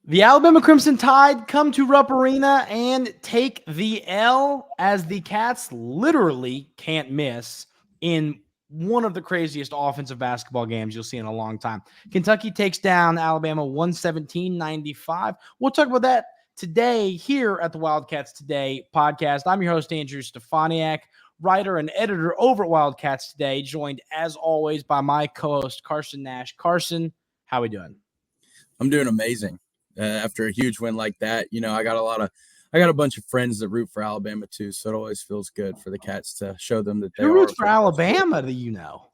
The Alabama Crimson Tide come to Rupp Arena and take the L as the Cats literally can't miss in one of the craziest offensive basketball games you'll see in a long time. Kentucky takes down Alabama 117-95. We'll talk about that today here at the Wildcats Today podcast. I'm your host, Andrew Stefaniak, writer and editor over at Wildcats Today, joined as always by my co-host, Carson Nash. Carson, how we doing? I'm doing amazing. After a huge win like that, I got a bunch of friends that root for Alabama too, so it always feels good for the Cats to show them that they Who roots for Alabama? Do you know?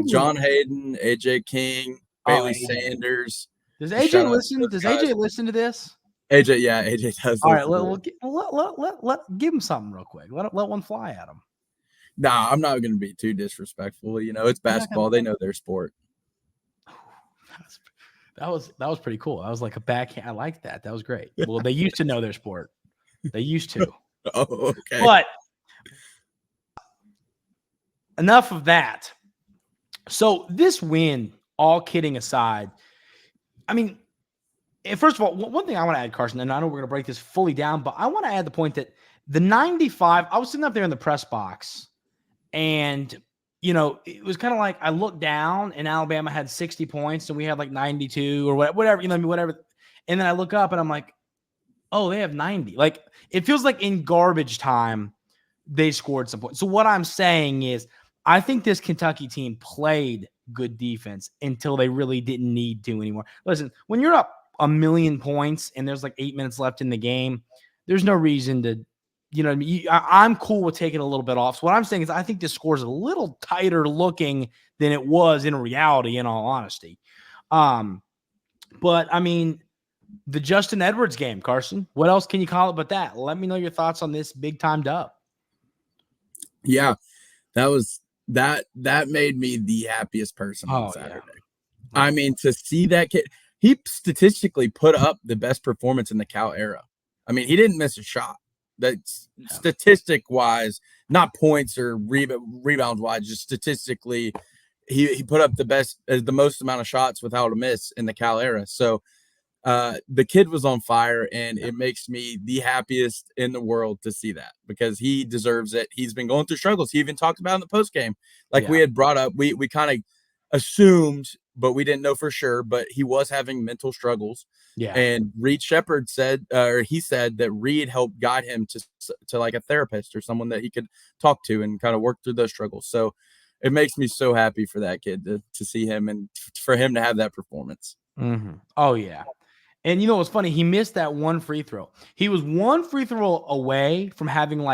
John Hayden, AJ King, Bailey Sanders. Does AJ listen? Does AJ listen to this? AJ does. All right, let give him something real quick. Let one fly at him. Nah, I'm not going to be too disrespectful. It's basketball; they know their sport. That was pretty cool. That was like a backhand. I like that. That was great. Well, they used to know their sport. They used to. Oh, okay. But enough of that. So this win, all kidding aside, I mean, first of all, one thing I want to add, Carson, and I know we're going to break this fully down, but I want to add the point that the 95, I was sitting up there in the press box, and it was kind of like I looked down and Alabama had 60 points and we had like 92 or whatever, whatever. And then I look up and I'm like, oh, they have 90. Like, it feels like in garbage time, they scored some points. So what I'm saying is I think this Kentucky team played good defense until they really didn't need to anymore. Listen, when you're up 1,000,000 points and there's like 8 minutes left in the game, there's no reason to, I'm cool with taking a little bit off. So what I'm saying is I think this score is a little tighter looking than it was in reality, in all honesty. But, I mean, the Justin Edwards game, Carson, what else can you call it but that? Let me know your thoughts on this big-time dub. Yeah, that made me the happiest person on Saturday. Yeah. I mean, to see that kid, he statistically put up the best performance in the Cal era. I mean, he didn't miss a shot. That's statistic-wise, not points or rebounds-wise, just statistically, he put up the most amount of shots without a miss in the Cal era. So the kid was on fire, and it makes me the happiest in the world to see that because he deserves it. He's been going through struggles. He even talked about in the postgame, we had brought up. We kind of assumed, but we didn't know for sure. But he was having mental struggles. Yeah. And Reed Shepherd said that Reed helped guide him to like a therapist or someone that he could talk to and kind of work through those struggles. So it makes me so happy for that kid to see him and for him to have that performance. Mm-hmm. Oh, yeah. And what's funny? He missed that one free throw. He was one free throw away from having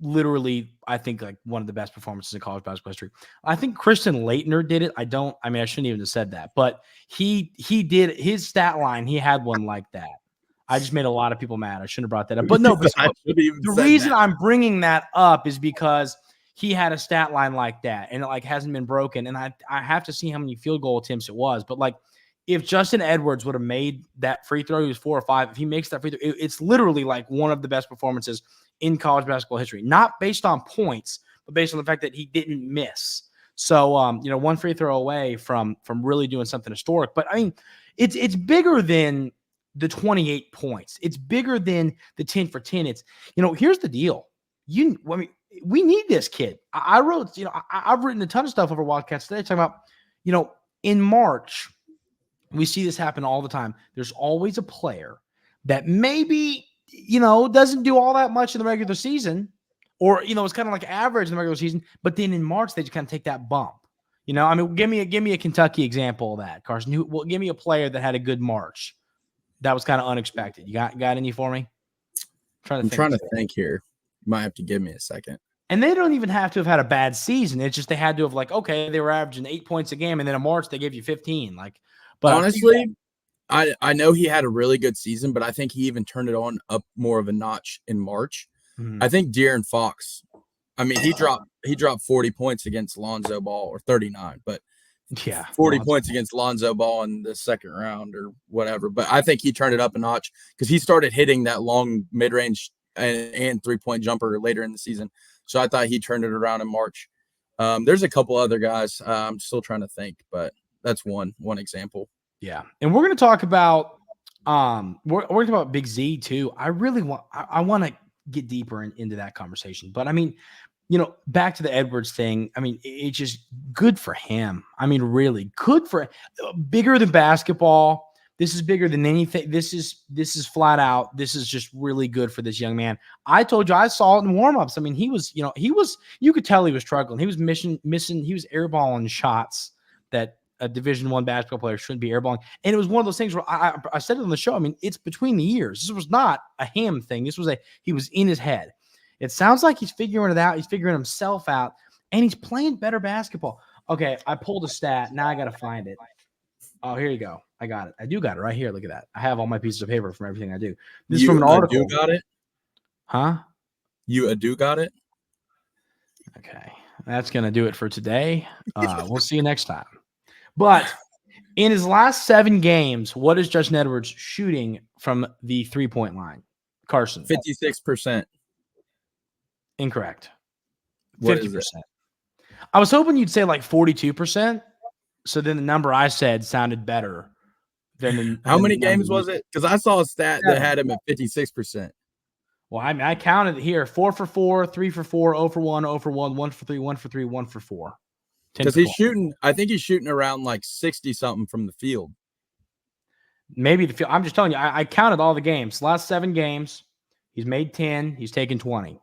literally, I think one of the best performances in college basketball history. I think Christian Laettner did it. I shouldn't even have said that, but he did his stat line. He had one like that. I just made a lot of people mad. I shouldn't have brought that up, but no, the reason I'm bringing that up is because he had a stat line like that and it hasn't been broken. And I have to see how many field goal attempts it was, but if Justin Edwards would have made that free throw, he was 4 or 5. If he makes that free throw, it's literally one of the best performances in college basketball history, not based on points, but based on the fact that he didn't miss. So, one free throw away from really doing something historic. But I mean, it's bigger than the 28 points. It's bigger than the 10 for 10. It's, here's the deal. We need this kid. I wrote, I've written a ton of stuff over Wildcats Today talking about, in March, we see this happen all the time. There's always a player that maybe, doesn't do all that much in the regular season or, it's kind of average in the regular season, but then in March, they just kind of take that bump. Give me a Kentucky example of that, Carson. Give me a player that had a good March. That was kind of unexpected. You got any for me? I'm trying to think here. You might have to give me a second. And they don't even have to have had a bad season. It's just they had to have they were averaging 8 points a game, and then in March they gave you 15. But honestly, I know he had a really good season, but I think he even turned it up more of a notch in March. Mm-hmm. I think De'Aaron Fox. I mean, he dropped 40 points against Lonzo Ball, or 39, but 40 points against Lonzo Ball in the second round or whatever. But I think he turned it up a notch because he started hitting that long mid-range and 3-point jumper later in the season. So I thought he turned it around in March. There's a couple other guys I'm still trying to think, but that's one example. Yeah. And we're going to talk about We're talking about Big Z too. I really want to get deeper into that conversation. But I mean, back to the Edwards thing. I mean, it's just good for him. I mean, really good for bigger than basketball. This is bigger than anything. This is flat out. This is just really good for this young man. I told you, I saw it in warmups. I mean, you could tell he was struggling. He was missing. He was airballing shots that a Division I basketball player shouldn't be airballing. And it was one of those things where I said it on the show. I mean, it's between the ears. This was not a him thing. This was he was in his head. It sounds like he's figuring it out. He's figuring himself out, and he's playing better basketball. Okay, I pulled a stat. Now I got to find it. Oh, here you go. I got it. I do got it right here. Look at that. I have all my pieces of paper from everything I do. This is from an article. You got it? Huh? You do got it? Okay. That's going to do it for today. We'll see you next time. But in his last 7 games, what is Justin Edwards shooting from the 3-point line? Carson. 56%. Incorrect. What 50%. is it? I was hoping you'd say like 42%. So then the number I said sounded better than how many games was it? Because I saw a stat that had him at 56%. Well, I mean, I counted it here: 4 for 4, 3 for 4, 0 for 1, 0 for 1, 1 for 3, 1 for 3, 1 for 4. Because he's shooting, I think he's shooting around like 60 something from the field. Maybe the field. I'm just telling you, I counted all the games. Last 7 games, he's made 10. He's taken 20.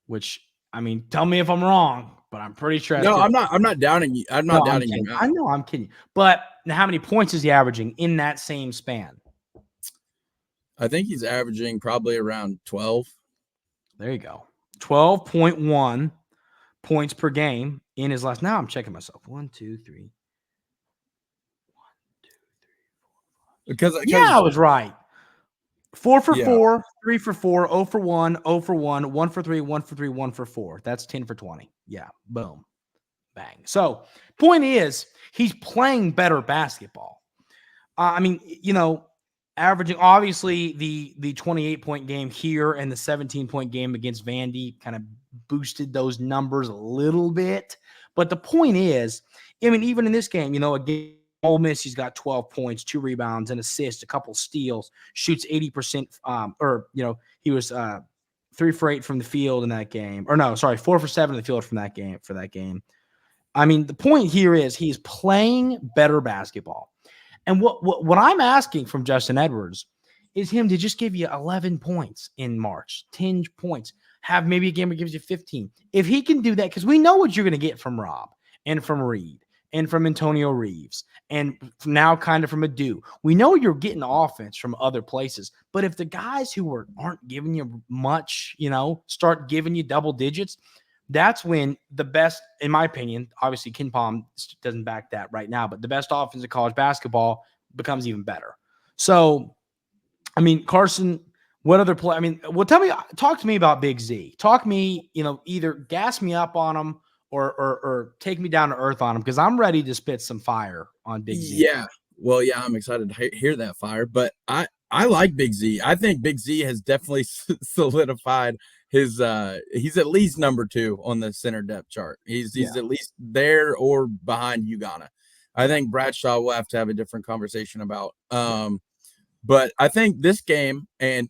Which, I mean, tell me if I'm wrong, but I'm pretty sure. No, I'm not doubting you. I'm not doubting you. I know I'm kidding. But how many points is he averaging in that same span? I think he's averaging probably around 12. There you go. 12.1 points per game in his last. Now I'm checking myself. 1, 2, 3. 1, 2, 3, 4, 5. Because I was right. 4 for 4, 3 for 4, 0 for 1, 0 for 1, 1 for 3, 1 for 3, 1 for 4. That's 10 for 20. Yeah. Boom. Bang. So, point is, he's playing better basketball. I mean, averaging obviously the 28-point game here and the 17-point game against Vandy kind of boosted those numbers a little bit. But the point is, I mean, even in this game, again, Ole Miss, he's got 12 points, 2 rebounds, an assist, a couple steals, shoots 80%. He was 3 for 8 from the field in that game. Or no, sorry, 4 for 7 in the field from that game for that game. I mean, the point here is he's playing better basketball. And what I'm asking from Justin Edwards is him to just give you 11 points in March, 10 points, have maybe a game that gives you 15. If he can do that, because we know what you're going to get from Rob and from Reed and from Antonio Reeves and now kind of from Adu. We know you're getting offense from other places. But if the guys who aren't giving you much, start giving you double digits, that's when the best, in my opinion, obviously KenPom doesn't back that right now, but the best offense in college basketball becomes even better. So, I mean, Carson, what other play? I mean, well, talk to me about Big Z. Talk me, either gas me up on him or take me down to earth on him, because I'm ready to spit some fire on Big Z. Yeah. Well, yeah, I'm excited to hear that fire, but I like Big Z. I think Big Z has definitely solidified he's at least number 2 on the center depth chart. He's at least there or behind Ugonna. I think Bradshaw will have to have a different conversation about. But I think this game, and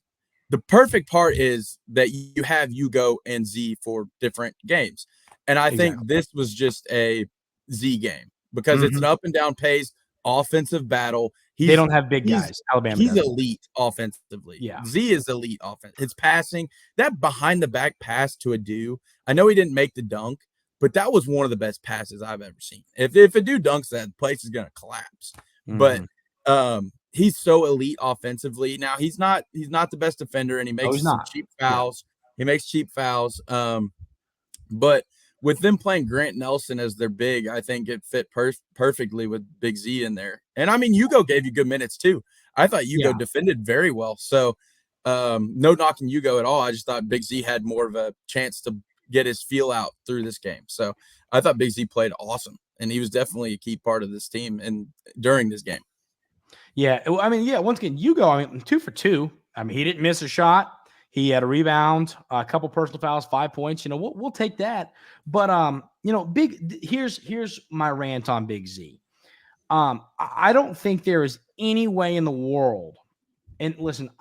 the perfect part is that you have Ugo and Z for different games. And I think this was just a Z game because it's an up and down pace, offensive battle. They don't have big guys. Alabama. He's elite offensively. Yeah. Z is elite offense. His passing, that behind the back pass to Adu. I know he didn't make the dunk, but that was one of the best passes I've ever seen. If Adu dunks that, the place is going to collapse. But he's so elite offensively. Now he's not the best defender, and he makes cheap fouls. Yeah. He makes cheap fouls. But with them playing Grant Nelson as their big, I think it fit perfectly with Big Z in there. And I mean, Ugo gave you good minutes too. I thought Ugo defended very well. So no knocking Ugo at all. I just thought Big Z had more of a chance to get his feel out through this game. So I thought Big Z played awesome, and he was definitely a key part of this team and during this game. Yeah. I mean, once again, Ugo, 2 for 2. I mean, he didn't miss a shot. He had a rebound, a couple personal fouls, 5 points. We'll take that. But here's my rant on Big Z. I don't think there is any way in the world And listen,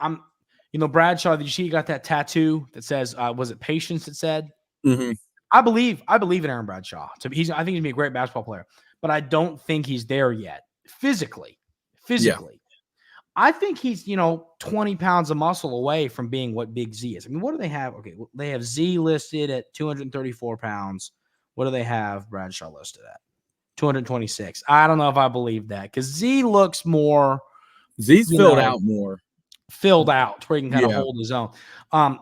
Bradshaw, did you see he got that tattoo that says, was it patience that said? Mm-hmm. I believe in Aaron Bradshaw. I think he's going to be a great basketball player, but I don't think he's there yet physically. Yeah. I think he's, 20 pounds of muscle away from being what Big Z is. I mean, what do they have? Okay, they have Z listed at 234 pounds. What do they have Bradshaw listed at? 226. I don't know if I believe that because Z looks more. Z's filled out more. Filled out where he can kind of hold his own.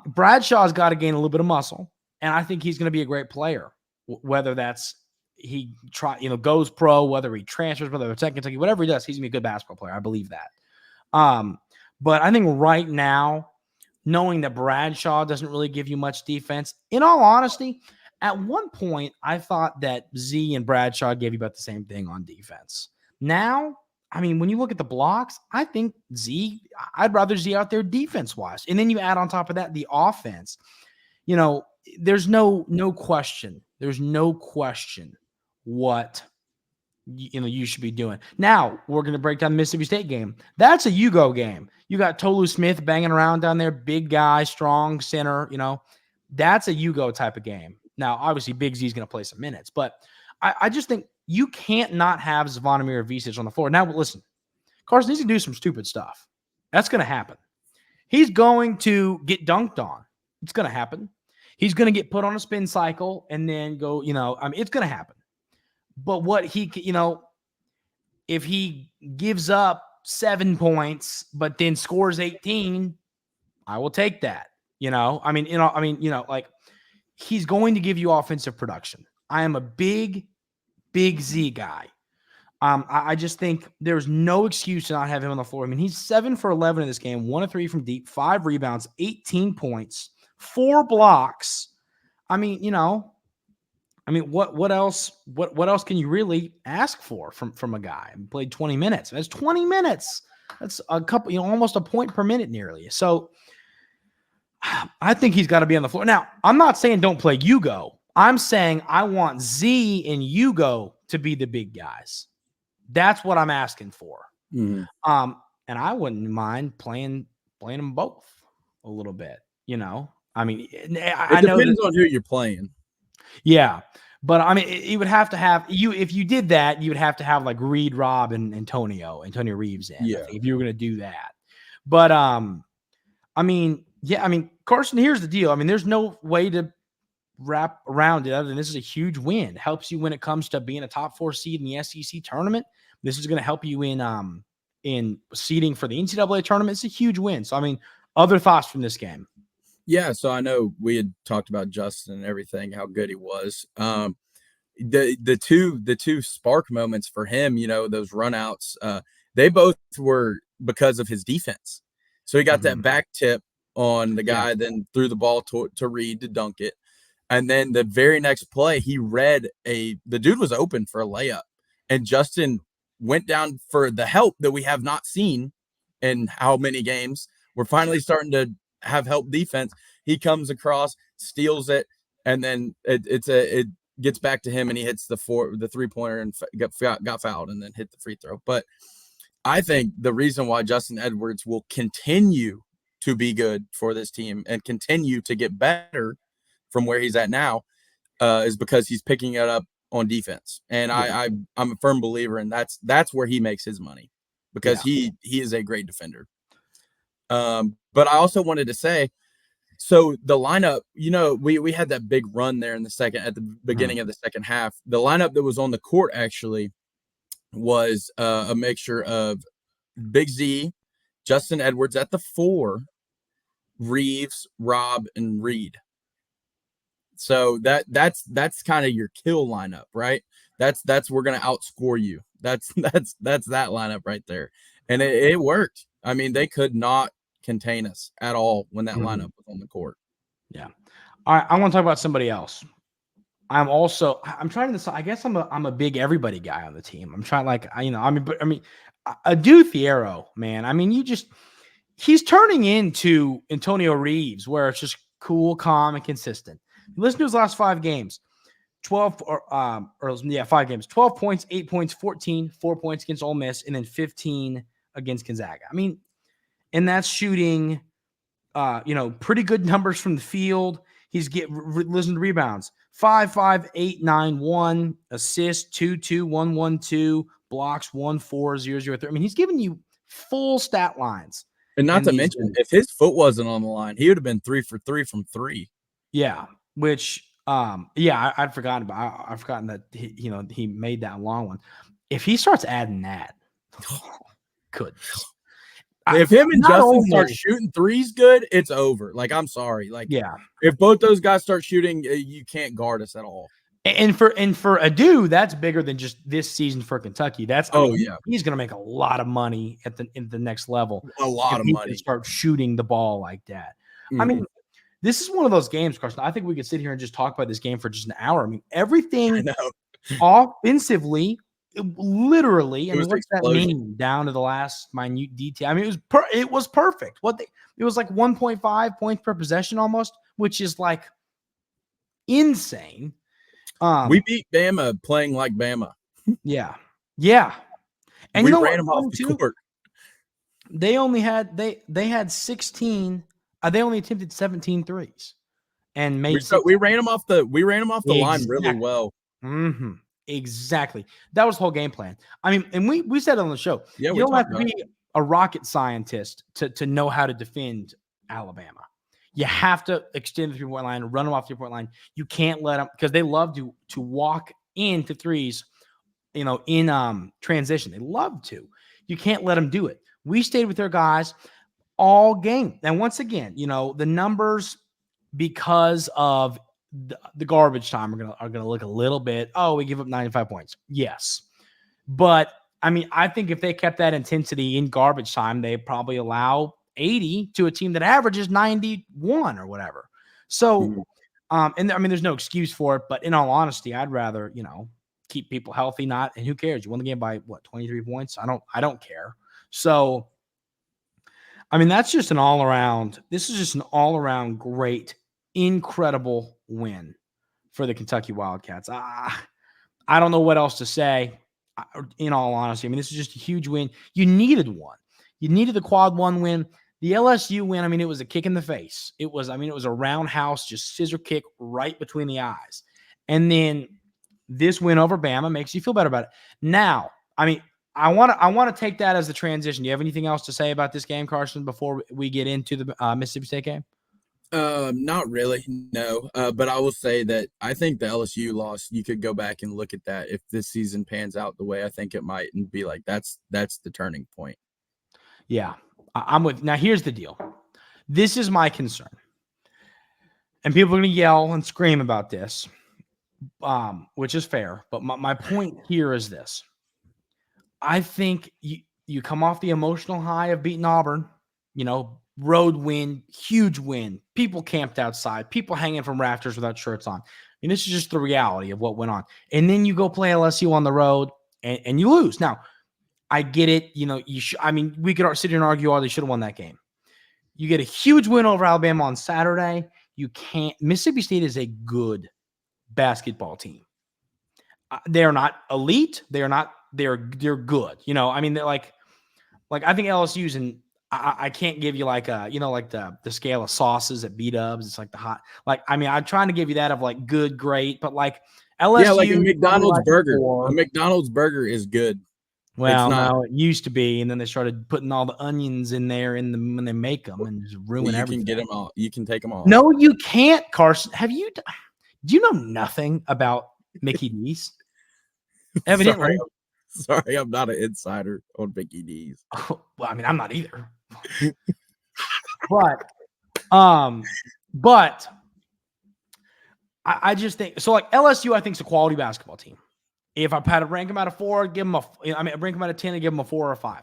Bradshaw's got to gain a little bit of muscle, and I think he's going to be a great player. Whether that's he goes pro, whether he transfers, whether it's at Kentucky, whatever he does, he's going to be a good basketball player. I believe that. But I think right now, knowing that Bradshaw doesn't really give you much defense, in all honesty, at one point, I thought that Z and Bradshaw gave you about the same thing on defense. Now, I mean, when you look at the blocks, I think I'd rather Z out there defense-wise. And then you add on top of that the offense. There's no question. There's no question what you should be doing. Now, we're going to break down the Mississippi State game. That's a Ugonna game. You got Tolu Smith banging around down there, big guy, strong center, That's a Ugonna type of game. Now, obviously, Big Z is going to play some minutes, but I just think you can't not have Zvonimir Visic on the floor. Now, listen, Carson needs to do some stupid stuff. That's going to happen. He's going to get dunked on. It's going to happen. He's going to get put on a spin cycle and then go, it's going to happen. But what if he gives up 7 points, but then scores 18, I will take that. He's going to give you offensive production. I am a big Z guy. I just think there's no excuse to not have him on the floor. I mean, he's 7 for 11 in this game, 1 of 3 from deep, 5 rebounds, 18 points, 4 blocks. What else? What else can you really ask for from a guy? He played 20 minutes. That's 20 minutes. That's a couple, almost a point per minute nearly. So I think he's got to be on the floor. Now, I'm not saying don't play Ugonna. I'm saying I want Z and Ugonna to be the big guys. That's what I'm asking for. Mm-hmm. And I wouldn't mind playing them both a little bit. I mean, I know it depends on who you're playing. Yeah, but I mean, you would have to have if you did that, you would have to have like Reed, Rob, and Antonio Reeves in. Yeah, if you were going to do that. But Carson, here's the deal. I mean, there's no way to wrap around it other than this is a huge win. It helps you when it comes to being a top 4 seed in the SEC tournament. This is going to help you in seeding for the NCAA tournament. It's a huge win. So, I mean, other thoughts from this game? Yeah, so I know we had talked about Justin and everything, how good he was. The two spark moments for him, those runouts, they both were because of his defense. So he got that back tip on the guy, then threw the ball to Reed to dunk it. And then the very next play, he read the dude was open for a layup, and Justin went down for the help that we have not seen in how many games. We're finally starting to have help defense. He comes across, steals it, and then it gets back to him, and he hits the 3-pointer and got fouled, and then hit the free throw. But I think the reason why Justin Edwards will continue to be good for this team and continue to get better from where he's at now is because he's picking it up on defense. And I'm a firm believer, and that's where he makes his money, because he is a great defender. But I also wanted to say, so the lineup, we had that big run there at the beginning of the second half. The lineup that was on the court actually was a mixture of Big Z, Justin Edwards at the 4, Reeves, Rob, and Reed. So that's kind of your kill lineup, right? That's we're gonna outscore you. That's that lineup right there, and it worked. I mean, they could not contain us at all when that lineup was on the court. Yeah. All right, I want to talk about somebody else. I'm trying to decide. I guess I'm a big everybody guy on the team. I'm trying Adu Fierro, man. I mean, he's turning into Antonio Reeves, where it's just cool, calm, and consistent. Listen to his last 5 games. 5 games. 12 points, 8 points, 14, 4 points against Ole Miss, and then 15 against Gonzaga. I mean, and that's shooting, pretty good numbers from the field. He's listen to rebounds: 5, 5, 8, 9, 1, assists 2, 2, 1, 1, 2, blocks 1, 4, 0, 0, 3. I mean, he's giving you full stat lines. And not to mention, if his foot wasn't on the line, he would have been 3 for 3 from 3. Yeah, which I'd forgotten about. I've forgotten that he made that long one. If he starts adding that, good. If him and Justin start shooting threes good, it's over. Like, I'm sorry. Like, if both those guys start shooting, you can't guard us at all. And for Adu, that's bigger than just this season for Kentucky. He's going to make a lot of money in the next level. A lot of money. Start shooting the ball like that. Mm-hmm. I mean, this is one of those games, Carson. I think we could sit here and just talk about this game for just an hour. I mean, everything offensively, literally, and what's that mean down to the last minute detail? I mean, it was perfect. It was like 1.5 points per possession almost, which is like insane. We beat Bama playing like Bama. Yeah. And we ran them off the court. They only had they had 16. They only attempted 17 threes, and made. We ran them off the line really well. Mm-hmm. Exactly. That was the whole game plan. I mean, and we said it on the show. Yeah, you don't have to be a rocket scientist to know how to defend Alabama. You have to extend the 3-point line, run them off the 3-point line. You can't let them, because they love to walk into threes, in transition. They love to. You can't let them do it. We stayed with their guys all game. And once again, the numbers, because of the garbage time, are gonna look a little bit, we give up 95 points. Yes. But I mean, I think if they kept that intensity in garbage time, they probably allow 80 to a team that averages 91 or whatever. So, and I mean, there's no excuse for it, but in all honesty, I'd rather, keep people healthy, and who cares? You won the game by 23 points. I don't care. So, I mean, this is just an all around great, incredible win for the Kentucky Wildcats. I don't know what else to say, in all honesty. I mean, this is just a huge win. You needed one. You needed the quad one win. The LSU win, I mean, it was a kick in the face. It was a roundhouse, just scissor kick right between the eyes. And then this win over Bama makes you feel better about it. Now, I mean, I want to take that as the transition. Do you have anything else to say about this game, Carson, before we get into the Mississippi State game? Not really, no. But I will say that I think the LSU loss, you could go back and look at that if this season pans out the way I think it might, and be like, that's the turning point. Yeah, I'm with. Now, here's the deal. This is my concern, and people are going to yell and scream about this, which is fair. But my point here is this. I think you come off the emotional high of beating Auburn, road win, huge win. People camped outside, people hanging from rafters without shirts on. And this is just the reality of what went on. And then you go play LSU on the road and you lose. Now, I get it. We could sit here and argue, they should have won that game. You get a huge win over Alabama on Saturday. Mississippi State is a good basketball team. They're not elite. They're good. They're like I think LSU's I can't give you like the scale of sauces at B-dubs. It's like the hot, I'm trying to give you that of like good, great, but like LSU. Yeah, like a McDonald's burger. A McDonald's burger is good. Well, no, it used to be, and then they started putting all the onions in there when they make them and just ruin everything. You can get them all. You can take them all. No, you can't, Carson. Do you know nothing about Mickey D's? Evidently. Sorry, I'm not an insider on Mickey D's. Well, I'm not either. But I just think so. Like LSU, I think is a quality basketball team. If I had to rank them out of 4, give them rank them out of 10 and give them a 4 or a 5.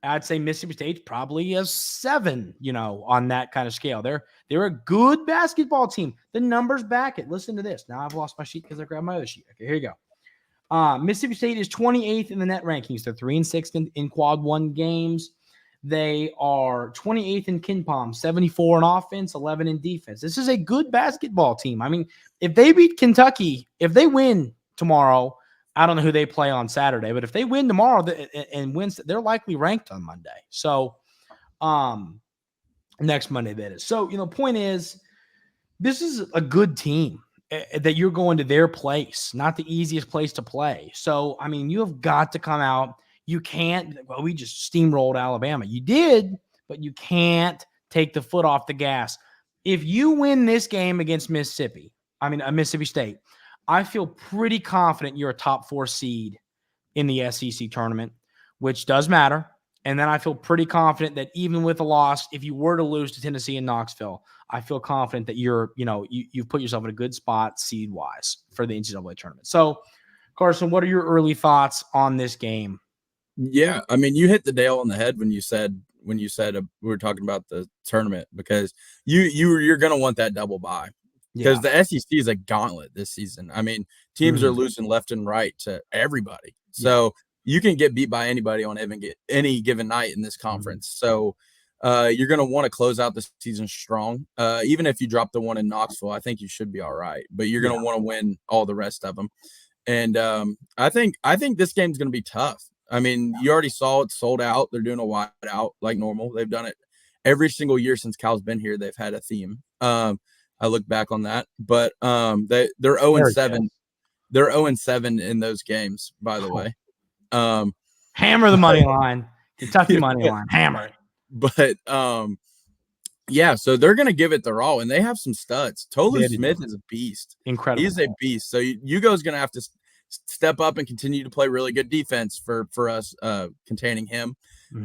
I'd say Mississippi State's probably a 7. On that kind of scale. They're a good basketball team. The numbers back it. Listen to this. Now I've lost my sheet because I grabbed my other sheet. Okay, here you go. Mississippi State is 28th in the net rankings. They're 3-6 in quad 1 games. They are 28th in KenPom, 74 in offense, 11 in defense. This is a good basketball team. If they beat Kentucky, if they win tomorrow, I don't know who they play on Saturday, but if they win tomorrow and win, they're likely ranked on Monday. So Next Monday, that is. So, point is, this is a good team that you're going to their place, not the easiest place to play. So, you have got to come out. You can't, we just steamrolled Alabama. You did, but you can't take the foot off the gas. If you win this game against Mississippi State, I feel pretty confident you're a top 4 seed in the SEC tournament, which does matter. And then I feel pretty confident that even with a loss, if you were to lose to Tennessee and Knoxville, I feel confident that you've put yourself in a good spot seed-wise for the NCAA tournament. So, Carson, what are your early thoughts on this game? Yeah, you hit the nail on the head when you said we were talking about the tournament, because you're going to want that double bye, because the SEC is a gauntlet this season. Teams are losing left and right to everybody. So you can get beat by anybody on any given night in this conference. So you're going to want to close out the season strong. Even if you drop the one in Knoxville, I think you should be all right. But you're going to want to win all the rest of them. And I think this game's going to be tough. You already saw it sold out. They're doing a wide out like normal. They've done it every single year since Cal's been here. They've had a theme. I look back on that. But they're 0-7. They're 0-7 in those games, by the way. Hammer the money line. Kentucky money line. Hammer it. But so they're going to give it their all, and they have some studs. Tolu Smith is a beast. Incredible. He's a beast. So Hugo's going to have to step up and continue to play really good defense for us, containing him.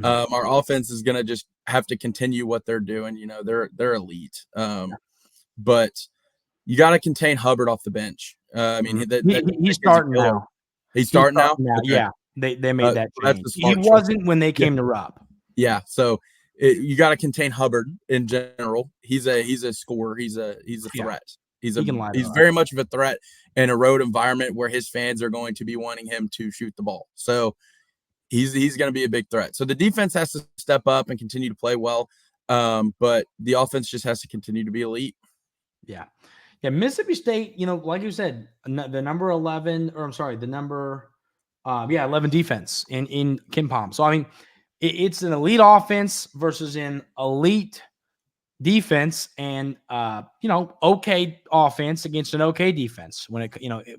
Our offense is going to just have to continue what they're doing. They're elite. But you got to contain Hubbard off the bench. He's starting now. He's starting now? Okay. Yeah, they made that change. He wasn't when they came to Rupp. Yeah, so you got to contain Hubbard in general. He's a scorer. He's a threat. He's very much of a threat in a road environment where his fans are going to be wanting him to shoot the ball. So he's going to be a big threat. So the defense has to step up and continue to play well, but the offense just has to continue to be elite. Yeah. Mississippi State, like you said, the number 11, or I'm sorry, the number 11 defense in KenPom. So it's an elite offense versus an elite defense, and okay offense against an okay defense when it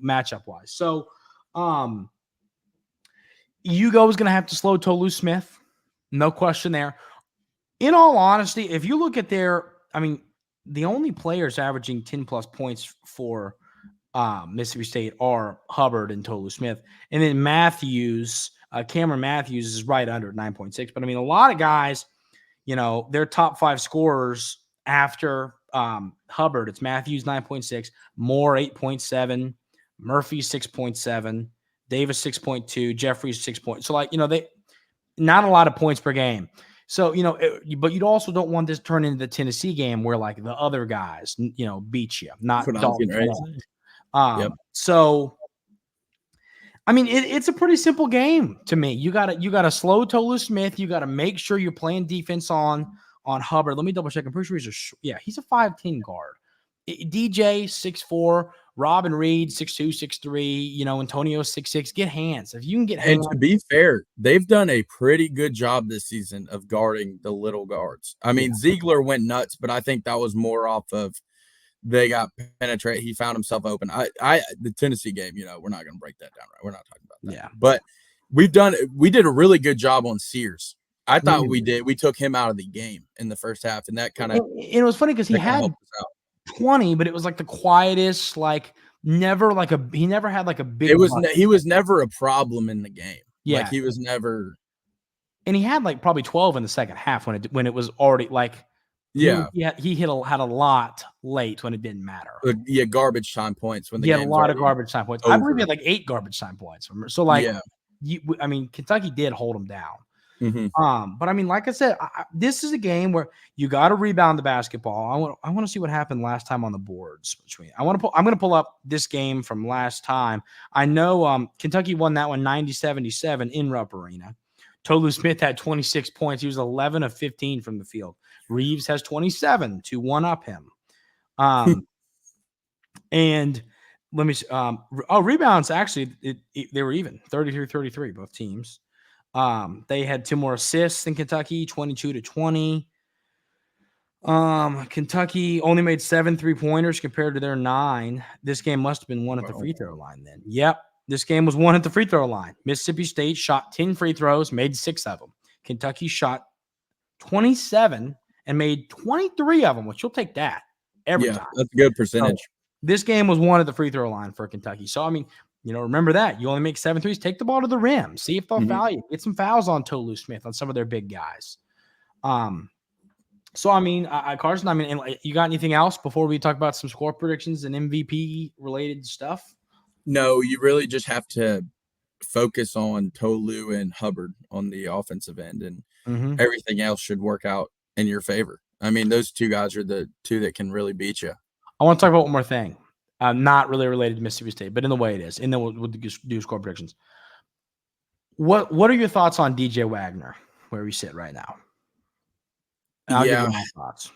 matchup wise. So Hugo is going to have to slow Tolu Smith, no question there. In all honesty, if you look at the only players averaging 10 plus points for Mississippi State are Hubbard and Tolu Smith, and then Cameron Matthews is right under 9.6. But a lot of guys, they're top 5 scorers after Hubbard. It's Matthews 9.6, Moore 8.7, Murphy 6.7, Davis 6.2, Jeffries 6. So they not a lot of points per game. So but you also don't want this to turn into the Tennessee game where the other guys beat you, not Dalton. Right? So it's a pretty simple game to me. You gotta slow Tolu Smith. You gotta make sure you're playing defense on Hubbard. Let me double check. I'm pretty sure he's a 5'10" guard. DJ 6'4", Robin Reed 6'2", 6'3", Antonio 6'6". Get hands. If you can get hands. And to be fair, they've done a pretty good job this season of guarding the little guards. Ziegler went nuts, but I think that was more off of they got penetrated. He found himself open. The Tennessee game, we're not going to break that down, right? We're not talking about that. Yeah. But we did a really good job on Sears. I thought we did. We took him out of the game in the first half, and that kind of. And it was funny because he had 20, but it was the quietest, never he never had a big. He was never a problem in the game. Yeah, he was never. And he had probably 12 in the second half when it was already he had a lot late when it didn't matter. Garbage time points when he had a lot of garbage time points. Over. I believe he had 8 garbage time points. So Kentucky did hold him down. Mm-hmm. But like I said, this is a game where you got to rebound the basketball. I want to see what happened last time on the boards. I'm going to pull up this game from last time. I know Kentucky won that one 90-77 in Rupp Arena. Tolu Smith had 26 points. He was 11 of 15 from the field. Reeves has 27 to one up him. And let me see. Rebounds actually they were even 33-33 both teams. They had 2 more assists than Kentucky, 22-20. Kentucky only made 7 3-pointers compared to their 9. This game must have been won at the free throw line then. Yep. This game was won at the free throw line. Mississippi State shot 10 free throws, made 6 of them. Kentucky shot 27 and made 23 of them, which you'll take that every time. That's a good percentage. So this game was won at the free throw line for Kentucky. So, I mean, remember that. You only make 7 threes. Take the ball to the rim. See if they'll foul you. Get some fouls on Tolu Smith, on some of their big guys. So, I mean, Carson, you got anything else before we talk about some score predictions and MVP-related stuff? No, you really just have to focus on Tolu and Hubbard on the offensive end, and everything else should work out in your favor. I mean, those 2 guys are the 2 that can really beat you. I want to talk about one more thing. Not really related to Mississippi State, but in the way it is. And then we'll do score predictions. What are your thoughts on DJ Wagner, where we sit right now? I'll give you my thoughts.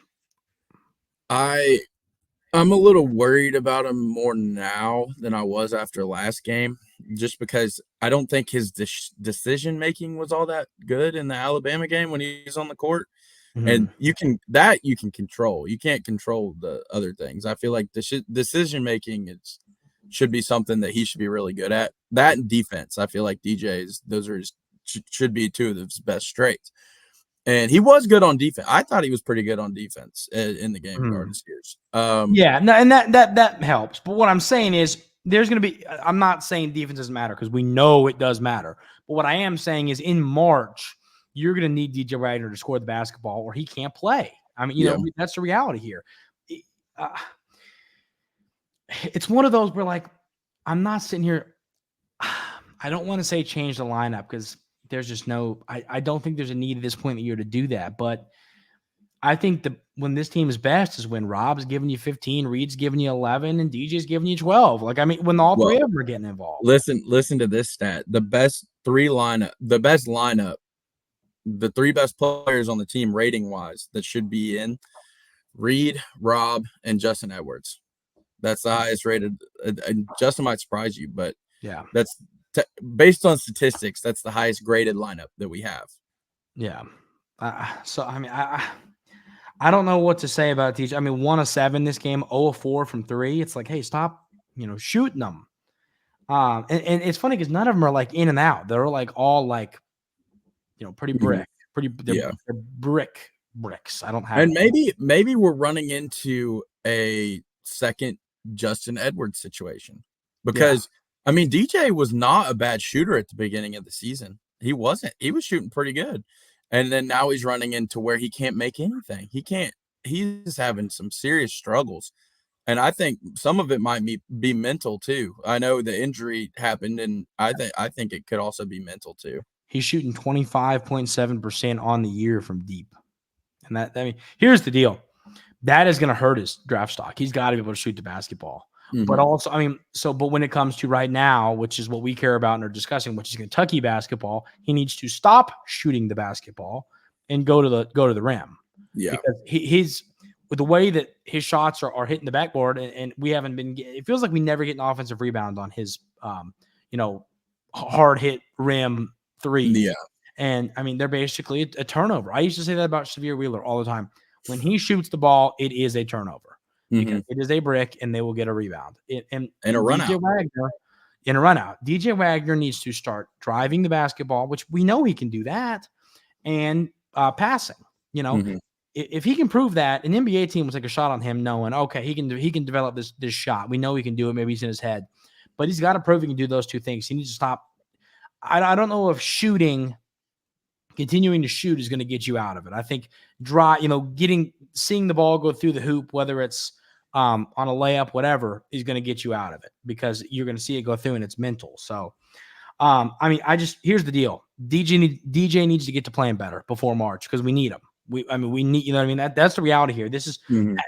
I'm a little worried about him more now than I was after last game, just because I don't think his decision making was all that good in the Alabama game when he's on the court. And you can control. You can't control the other things. I feel like the decision making should be something that he should be really good at. That and defense. I feel like should be 2 of his best traits. And he was good on defense. I thought he was pretty good on defense in the game regardless years. And that helps. But what I'm saying is there's going to be – I'm not saying defense doesn't matter because we know it does matter. But what I am saying is in March, you're going to need DJ Wagner to score the basketball or he can't play. I mean, that's the reality here. It's one of those where, like, I'm not sitting here – I don't want to say change the lineup because – there's just I don't think there's a need at this point in the year to do that. But I think when this team is best is when Rob's giving you 15, Reed's giving you 11, and DJ's giving you 12. Like, I mean, when all 3 of them are getting involved. Listen to this stat. The best lineup, the 3 best players on the team rating-wise that should be in, Reed, Rob, and Justin Edwards. That's the highest rated. And Justin might surprise you, but that's – based on statistics, that's the highest graded lineup that we have. Yeah. So, I mean, I don't know what to say about these. I mean, 1 of 7 this game, 0 of 4 from 3. It's like, hey, stop, shooting them. And it's funny because none of them are like in and out. They're like all like, pretty brick, they're bricks. I don't have. And maybe we're running into a second Justin Edwards situation because. Yeah. I mean, DJ was not a bad shooter at the beginning of the season. He wasn't. He was shooting pretty good. And then now he's running into where he can't make anything. He's having some serious struggles. And I think some of it might be mental too. I know the injury happened, and I think it could also be mental too. He's shooting 25.7% on the year from deep. And here's the deal. That is going to hurt his draft stock. He's got to be able to shoot the basketball. But also, but when it comes to right now, which is what we care about and are discussing, which is Kentucky basketball, he needs to stop shooting the basketball and go to the rim. Yeah, because he's with the way that his shots are hitting the backboard, and we haven't been. It feels like we never get an offensive rebound on his, hard hit rim 3. Yeah, and I mean they're basically a turnover. I used to say that about Severe Wheeler all the time. When he shoots the ball, it is a turnover. Because it is a brick, and they will get a rebound. And a run out. In a run out. DJ Wagner needs to start driving the basketball, which we know he can do that, and passing. If he can prove that, an NBA team will take a shot on him, knowing he can develop this shot. We know he can do it. Maybe he's in his head, but he's got to prove he can do those 2 things. He needs to stop. I don't know if continuing to shoot is going to get you out of it. I think seeing the ball go through the hoop, whether it's on a layup, whatever, is going to get you out of it because you're going to see it go through and it's mental. So, here's the deal. DJ needs to get to playing better before March because we need him. We need, that's the reality here. This is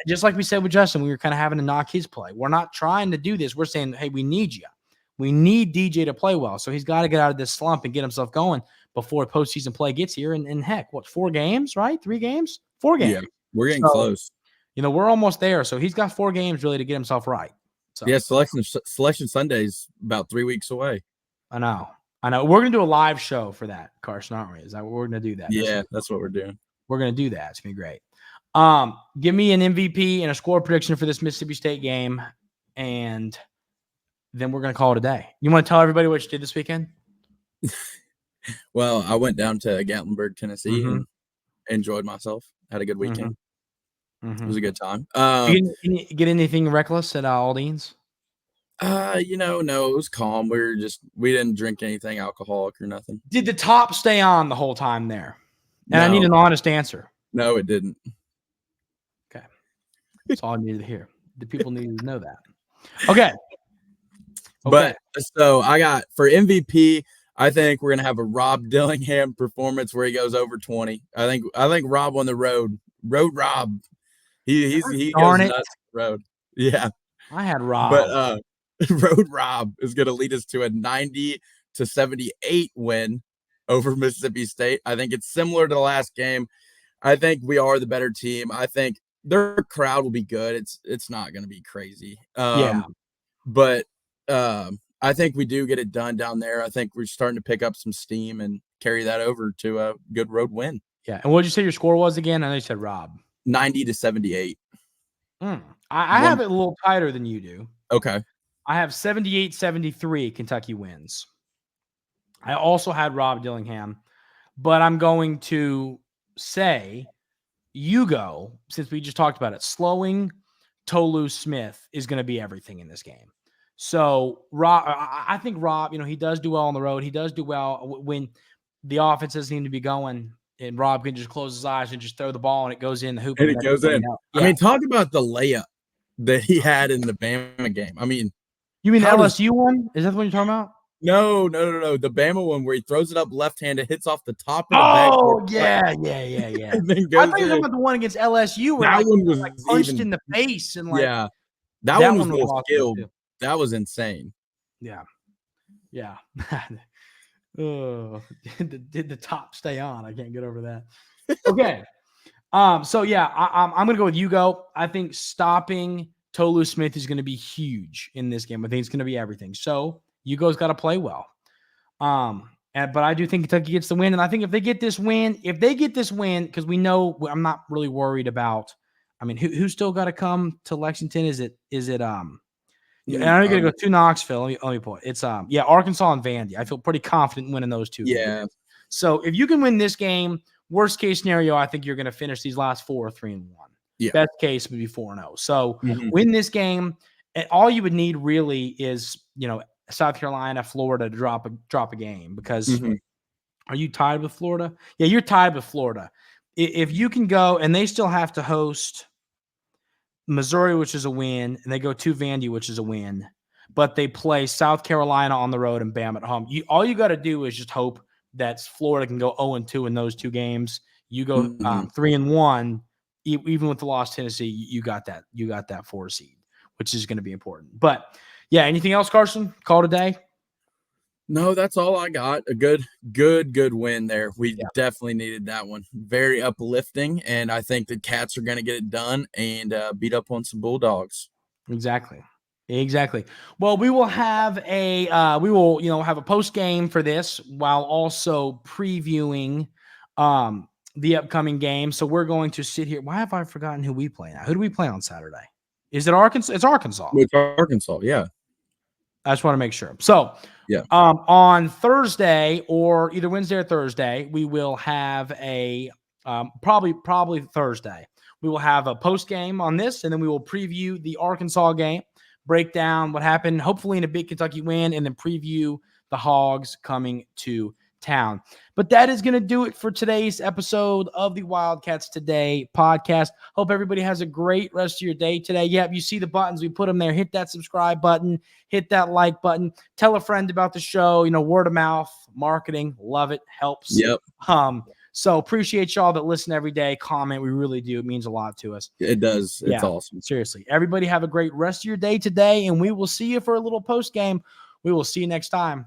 just like we said with Justin, we were kind of having to knock his play. We're not trying to do this. We're saying, hey, we need you. We need DJ to play well. So he's got to get out of this slump and get himself going before postseason play gets here. And heck, 4 games, right? 3 games? 4 games. Yeah, we're getting close. We're almost there. So he's got 4 games really to get himself right. So, yeah, Selection Sunday is about 3 weeks away. I know. I know. We're going to do a live show for that, Carson, aren't we? Is that what we're going to do that? Yeah, that's what we're doing. We're going to do that. It's going to be great. Give me an MVP and a score prediction for this Mississippi State game, and then we're going to call it a day. You want to tell everybody what you did this weekend? Well, I went down to Gatlinburg, Tennessee, and enjoyed myself. Had a good weekend. It was a good time. You get anything reckless at Aldine's? No, it was calm. We didn't drink anything alcoholic or nothing. Did the top stay on the whole time there? And No. I need an honest answer. No, it didn't. Okay. That's all I needed to hear. The people needed to know that. Okay. But so I got for MVP, I think we're gonna have a Rob Dillingham performance where he goes over 20. I think Rob on the road. Road Rob. He goes nuts on the road. Yeah. I had Rob. But Road Rob is gonna lead us to a 90-78 win over Mississippi State. I think it's similar to the last game. I think we are the better team. I think their crowd will be good. It's not going to be crazy. But I think we do get it done down there. I think we're starting to pick up some steam and carry that over to a good road win. Yeah. And what did you say your score was again? I know you said Rob. 90-78. I have it a little tighter than you do. Okay. I have 78-73 Kentucky wins. I also had Rob Dillingham, but I'm going to say you go, since we just talked about it, slowing Tolu Smith is going to be everything in this game. So Rob, I think Rob, he does do well on the road. He does do well when the offenses seem to be going, and Rob can just close his eyes and just throw the ball and it goes in the hoop. And it goes in. Yeah. I mean, talk about the layup that he had in the Bama game. I mean, you mean the LSU one? Is that the one you're talking about? No. The Bama one where he throws it up left-handed, hits off the top of the backboard. Yeah. I thought you were talking about the one against LSU where that one was punched in the face and that one was more skilled. That was insane. Yeah. Oh, did the top stay on? I can't get over that. Okay. So yeah, I'm gonna go with Hugo. I think stopping Tolu Smith is going to be huge in this game. I think it's going to be everything. So Hugo's got to play well. But I do think Kentucky gets the win. And I think if they get this win, because we know I'm not really worried about, who's still got to come to Lexington? Is it I know you're going to go to Knoxville. Let me pull it. It's, Arkansas and Vandy. I feel pretty confident in winning those two. Yeah. Games. So if you can win this game, worst case scenario, I think you're going to finish these last 4 3-1. Yeah. Best case would be 4-0. So win this game. And all you would need really is, South Carolina, Florida to drop a game because are you tied with Florida? Yeah, you're tied with Florida. If you can go, and they still have to host Missouri, which is a win, and they go to Vandy, which is a win, but they play South Carolina on the road and Bama at home. All you got to do is just hope that Florida can go 0-2 in those two games. You go 3-1. Even with the loss to Tennessee, you got that 4 seed, which is going to be important. But yeah, anything else, Carson? Call it a day? No, that's all I got. A good win there. We definitely needed that one. Very uplifting, and I think the Cats are going to get it done and beat up on some Bulldogs. Exactly. Well, we will have a post game for this while also previewing the upcoming game. So we're going to sit here. Why have I forgotten who we play now? Who do we play on Saturday? Is it Arkansas? It's Arkansas. It's Arkansas, yeah. I just want to make sure. So on Thursday or either Wednesday or Thursday, we will have a probably Thursday. We will have a post game on this, and then we will preview the Arkansas game, break down what happened, hopefully in a big Kentucky win, and then preview the Hogs coming to town. But that is going to do it for today's episode of the Wildcats Today podcast. Hope everybody has a great rest of your day today. Yep, you see the buttons. We put them there. Hit that subscribe button. Hit that like button. Tell a friend about the show. Word of mouth, marketing. Love it. Helps. Yep. So appreciate y'all that listen every day. Comment. We really do. It means a lot to us. It does. It's awesome. Seriously. Everybody have a great rest of your day today, and we will see you for a little post game. We will see you next time